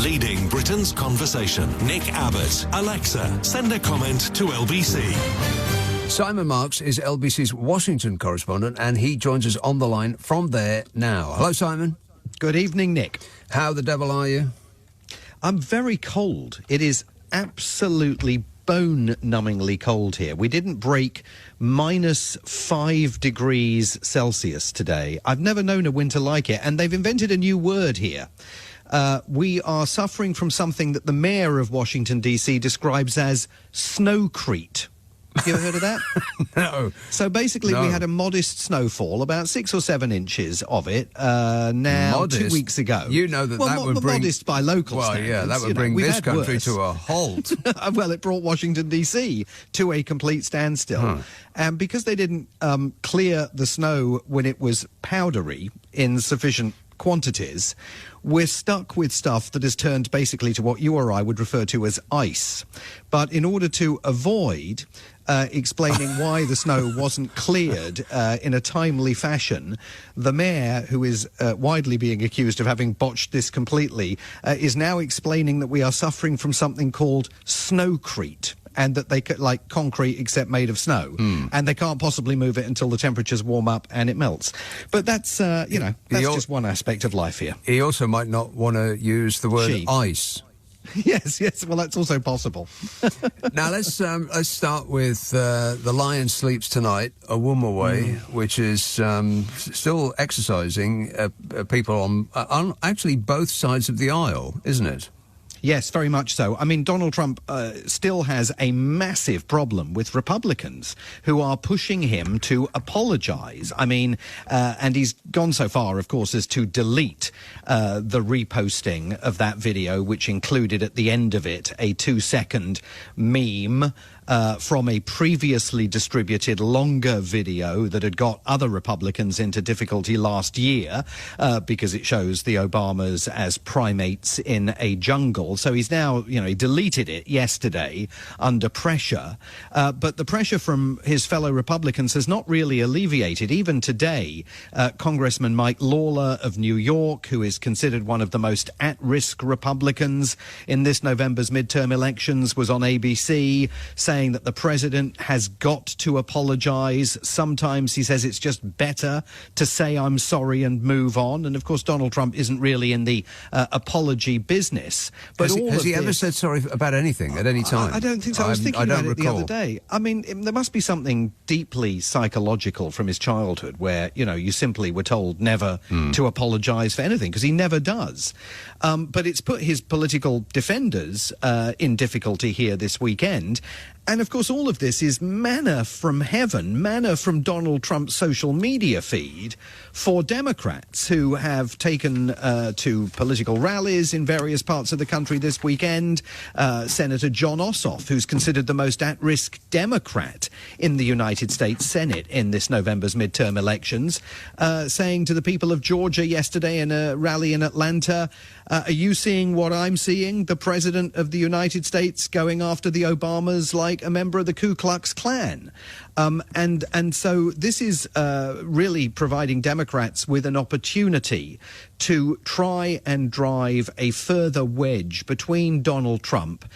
Leading Britain's conversation. Nick Abbot. Alexa, send a comment to LBC. Simon Marks is LBC's Washington correspondent, and he joins us on the line from there now. Hello, Simon. Good evening, Nick. How the devil are you? I'm very cold. It is absolutely bone-numbingly cold here. We didn't break -5 degrees Celsius today. I've never known a winter like it, and they've invented a new word here. We are suffering from something that the mayor of Washington, D.C. describes as snowcrete. Have you ever heard of that? No. So basically we had a modest snowfall, about 6 or 7 inches of it, now modest. 2 weeks ago. You know that that would bring... modest by local standards. Well, yeah, that would bring this country to a halt. Well, it brought Washington, D.C. to a complete standstill. And because they didn't clear the snow when it was powdery in sufficient quantities, we're stuck with stuff that has turned basically to what you or I would refer to as ice. But in order to avoid explaining why the snow wasn't cleared in a timely fashion, the mayor, who is widely being accused of having botched this completely, is now explaining that we are suffering from something called snowcrete, and that they could, like concrete except made of snow, and they can't possibly move it until the temperatures warm up and it melts. But that's, that's just one aspect of life here. He also might not want to use the word ice. Yes, well, that's also possible. Now, let's start with The Lion Sleeps Tonight, A Womb Away, which is still exercising people on actually both sides of the aisle, isn't it? Yes, very much so. I mean, Donald Trump still has a massive problem with Republicans who are pushing him to apologize. I mean, and he's gone so far, of course, as to delete the reposting of that video, which included at the end of it a 2-second meme from a previously distributed longer video that had got other Republicans into difficulty last year because it shows the Obamas as primates in a jungle. So he's now, he deleted it yesterday under pressure. But the pressure from his fellow Republicans has not really alleviated. Even today, Congressman Mike Lawler of New York, who is considered one of the most at-risk Republicans in this November's midterm elections, was on ABC saying that the president has got to apologize. Sometimes he says it's just better to say I'm sorry and move on. And of course, Donald Trump isn't really in the apology business. But has he ever said sorry about anything at any time? I don't think so. I was thinking about it the other day. I mean, there must be something deeply psychological from his childhood where, you simply were told never to apologize for anything, because he never does. But it's put his political defenders in difficulty here this weekend. And, of course, all of this is manna from heaven, manna from Donald Trump's social media feed for Democrats who have taken to political rallies in various parts of the country this weekend. Senator John Ossoff, who's considered the most at-risk Democrat in the United States Senate in this November's midterm elections, saying to the people of Georgia yesterday in a rally in Atlanta, are you seeing what I'm seeing? The President of the United States going after the Obamas like a member of the Ku Klux Klan. And so this is really providing Democrats with an opportunity to try and drive a further wedge between Donald Trump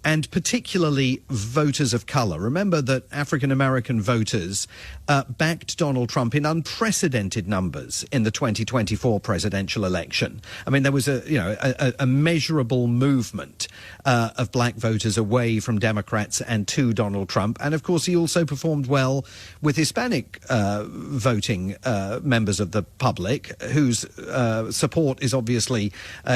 and particularly voters of colour. Remember that African-American voters backed Donald Trump in unprecedented numbers in the 2024 presidential election. I mean, there was a measurable movement of black voters away from Democrats and to Donald Trump. And, of course, he also performed well with Hispanic voting members of the public, whose support is obviously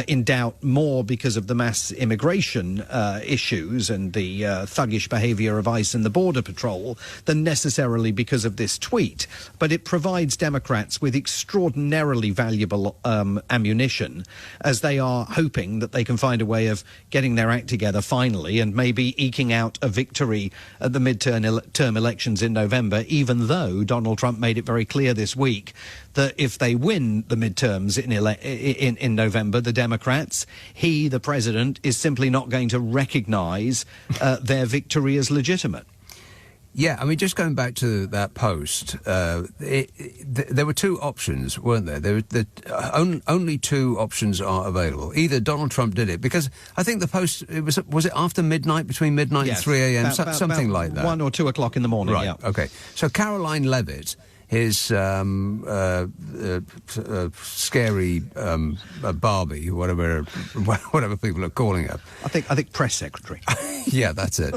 in doubt more because of the mass immigration issue and the thuggish behaviour of ICE and the Border Patrol than necessarily because of this tweet. But it provides Democrats with extraordinarily valuable ammunition as they are hoping that they can find a way of getting their act together finally and maybe eking out a victory at the midterm elections in November, even though Donald Trump made it very clear this week that if they win the midterms in November, the Democrats, he, the president, is simply not going to recognise their victory as legitimate. Yeah, I mean, just going back to that post, there were two options, weren't there? Only two options are available. Either Donald Trump did it, because I think the post, was it after midnight, between midnight and 3 a.m., something like that? 1 or 2 o'clock in the morning, right, yeah. Okay. So Caroline Levitt, his scary Barbie, whatever people are calling her. I think press secretary. Yeah, that's it.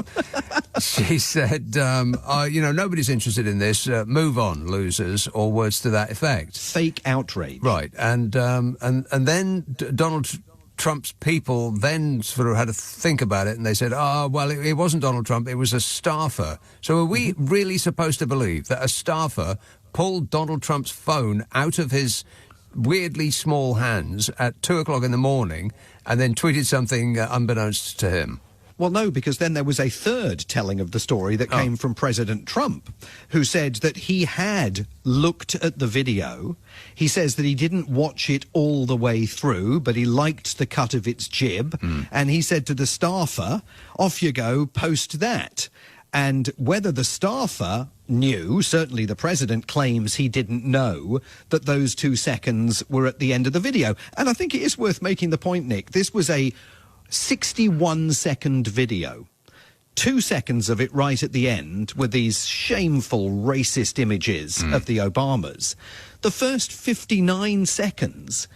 She said, nobody's interested in this. Move on, losers, or words to that effect. Fake outrage. Right, and then Donald Trump's people then sort of had to think about it, and they said, it wasn't Donald Trump, it was a staffer. So are we really supposed to believe that a staffer pulled Donald Trump's phone out of his weirdly small hands at 2 o'clock in the morning and then tweeted something unbeknownst to him? Well, no, because then there was a third telling of the story that came from President Trump, who said that he had looked at the video. He says that he didn't watch it all the way through, but he liked the cut of its jib. And he said to the staffer, off you go, post that. And whether the staffer knew, certainly the president claims he didn't know, that those 2 seconds were at the end of the video. And I think it is worth making the point, Nick, this was a 61-second video. 2 seconds of it right at the end were these shameful racist images of the Obamas. The first 59 seconds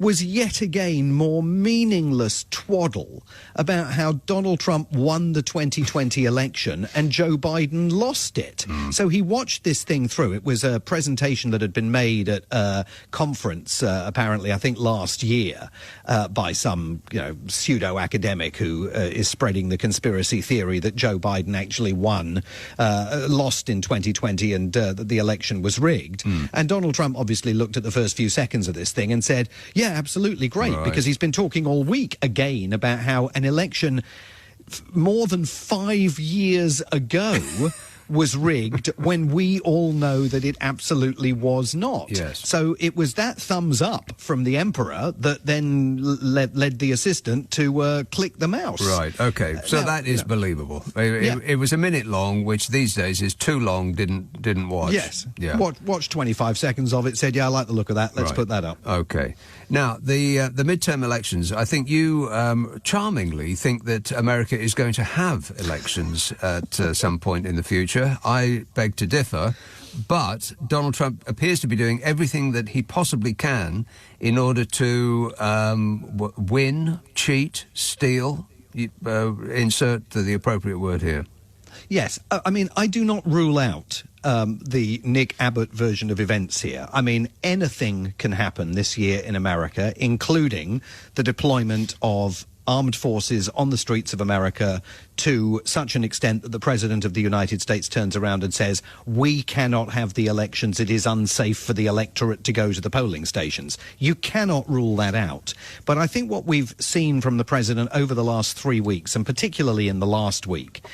was yet again more meaningless twaddle about how Donald Trump won the 2020 election and Joe Biden lost it. So he watched this thing through. It was a presentation that had been made at a conference, apparently, I think last year, by some pseudo-academic who is spreading the conspiracy theory that Joe Biden actually lost in 2020 and that the election was rigged. And Donald Trump obviously looked at the first few seconds of this thing and said, yeah, absolutely great, right. Because he's been talking all week again about how an election more than 5 years ago was rigged when we all know that it absolutely was not. Yes. So it was that thumbs up from the emperor that then led the assistant to click the mouse. Right, okay. So that is believable. It was a minute long, which these days is too long, didn't watch. Yes. Yeah. Watch 25 seconds of it, said, yeah, I like the look of that, let's put that up. Okay. Now, the midterm elections, I think you charmingly think that America is going to have elections at some point in the future. I beg to differ, but Donald Trump appears to be doing everything that he possibly can in order to win, cheat, steal, insert the appropriate word here. Yes, I mean, I do not rule out the Nick Abbot version of events here. I mean, anything can happen this year in America, including the deployment of armed forces on the streets of America to such an extent that the President of the United States turns around and says, we cannot have the elections, it is unsafe for the electorate to go to the polling stations. You cannot rule that out. But I think what we've seen from the President over the last 3 weeks, and particularly in the last week,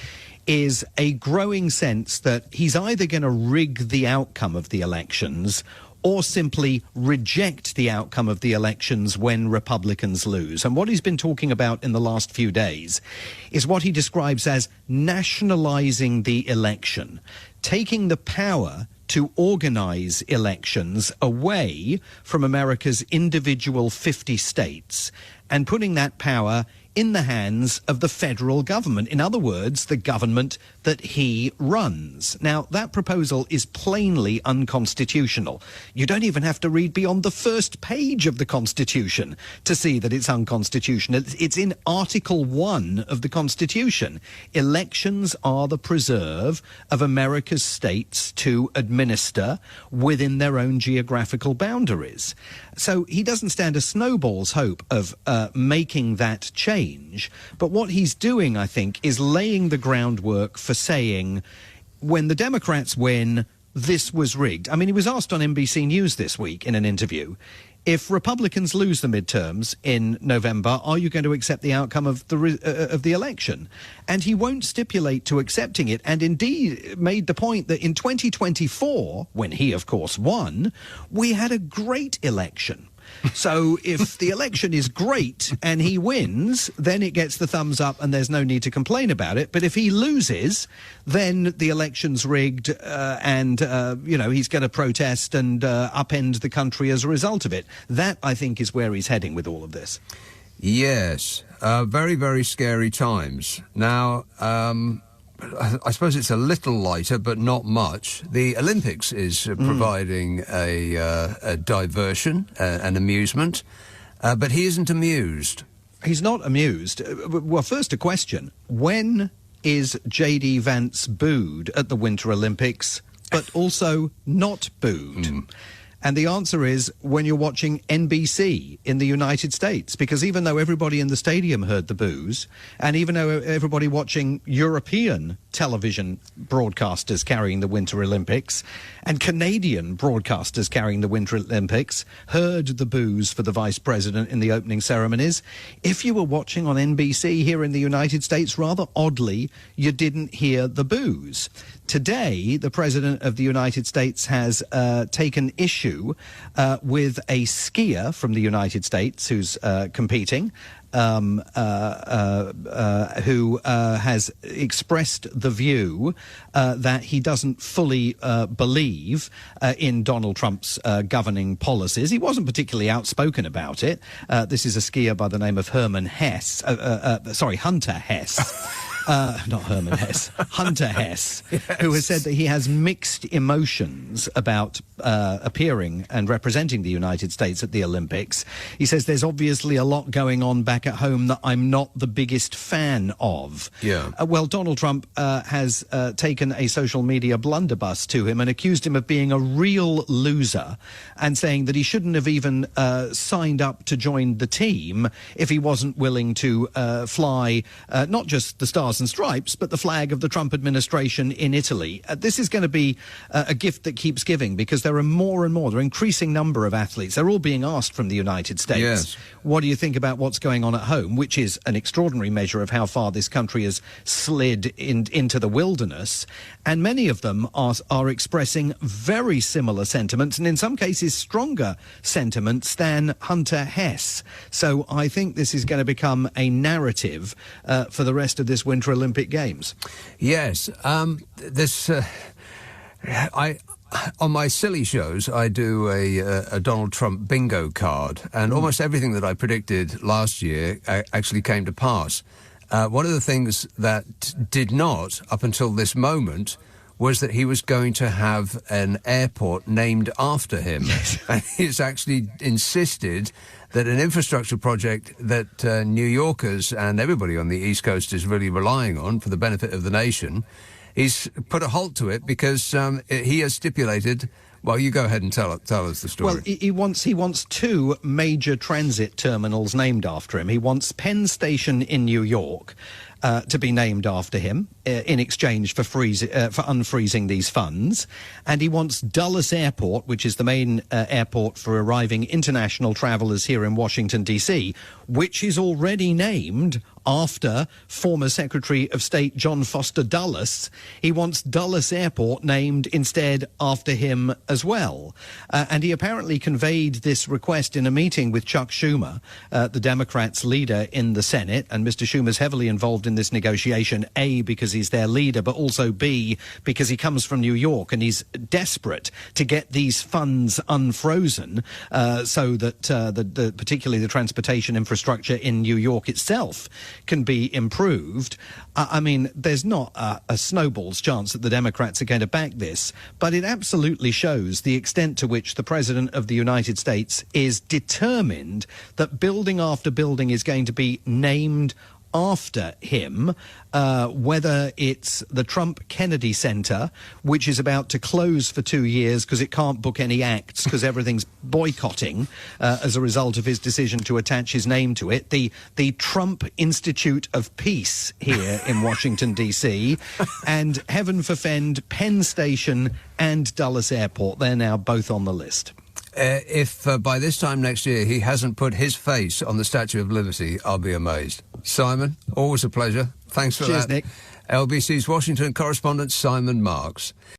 is a growing sense that he's either going to rig the outcome of the elections or simply reject the outcome of the elections when Republicans lose. And what he's been talking about in the last few days is what he describes as nationalizing the election, taking the power to organize elections away from America's individual 50 states and putting that power in the hands of the federal government. In other words, the government that he runs. Now, that proposal is plainly unconstitutional. You don't even have to read beyond the first page of the Constitution to see that it's unconstitutional. It's in Article 1 of the Constitution. Elections are the preserve of America's states to administer within their own geographical boundaries. So he doesn't stand a snowball's hope of making that change. But what he's doing, I think, is laying the groundwork for saying, when the Democrats win, this was rigged. I mean, he was asked on NBC News this week in an interview, if Republicans lose the midterms in November, are you going to accept the outcome of the election? And he won't stipulate to accepting it, and indeed made the point that in 2024, when he, of course, won, we had a great election. So if the election is great and he wins, then it gets the thumbs up and there's no need to complain about it. But if he loses, then the election's rigged and he's going to protest and upend the country as a result of it. That, I think, is where he's heading with all of this. Yes, very, very scary times. Now, I suppose it's a little lighter, but not much. The Olympics is providing a diversion, an amusement, but he isn't amused. He's not amused. Well, first a question. When is JD Vance booed at the Winter Olympics, but also not booed? And the answer is when you're watching NBC in the United States, because even though everybody in the stadium heard the boos, and even though everybody watching European television broadcasters carrying the Winter Olympics and Canadian broadcasters carrying the Winter Olympics heard the boos for the Vice President in the opening ceremonies, if you were watching on NBC here in the United States, rather oddly, you didn't hear the boos. Today, the President of the United States has taken issue with a skier from the United States who's competing, who has expressed the view that he doesn't fully believe in Donald Trump's governing policies. He wasn't particularly outspoken about it. This is a skier by the name of Hunter Hess. Not Herman Hess, Hunter Hess, yes, who has said that he has mixed emotions about appearing and representing the United States at the Olympics. He says there's obviously a lot going on back at home that I'm not the biggest fan of. Yeah. Well, Donald Trump has taken a social media blunderbuss to him and accused him of being a real loser and saying that he shouldn't have even signed up to join the team if he wasn't willing to fly not just the Stars and Stripes, but the flag of the Trump administration in Italy. This is going to be a gift that keeps giving, because there are more and more, there are increasing number of athletes. They're all being asked from the United States, yes, what do you think about what's going on at home, which is an extraordinary measure of how far this country has slid into the wilderness. And many of them are expressing very similar sentiments, and in some cases stronger sentiments than Hunter Hess. So I think this is going to become a narrative for the rest of this Winter Olympic Games. Yes, on my silly shows, I do a Donald Trump bingo card, and almost everything that I predicted last year actually came to pass. One of the things that did not, up until this moment, was that he was going to have an airport named after him. And he's actually insisted that an infrastructure project that New Yorkers and everybody on the East Coast is really relying on for the benefit of the nation, he's put a halt to it because he has stipulated. Well, you go ahead and tell us the story. Well, he wants two major transit terminals named after him. He wants Penn Station in New York to be named after him in exchange for unfreezing these funds. And he wants Dulles Airport, which is the main airport for arriving international travellers here in Washington, D.C., which is already named after former Secretary of State John Foster Dulles. He wants Dulles Airport named instead after him as well. And he apparently conveyed this request in a meeting with Chuck Schumer, the Democrats' leader in the Senate. And Mr. Schumer's heavily involved in this negotiation, A, because he's their leader, but also B, because he comes from New York and he's desperate to get these funds unfrozen so that particularly the transportation infrastructure in New York itself can be improved. I mean, there's not a snowball's chance that the Democrats are going to back this, but it absolutely shows the extent to which the President of the United States is determined that building after building is going to be named after him, whether it's the Trump Kennedy Center, which is about to close for 2 years because it can't book any acts because everything's boycotting as a result of his decision to attach his name to it, the Trump Institute of Peace here in Washington, D.C., and heaven forfend, Penn Station and Dulles Airport. They're now both on the list. If by this time next year he hasn't put his face on the Statue of Liberty, I'll be amazed. Simon, always a pleasure. Thanks for Cheers, that. Nick. LBC's Washington correspondent Simon Marks.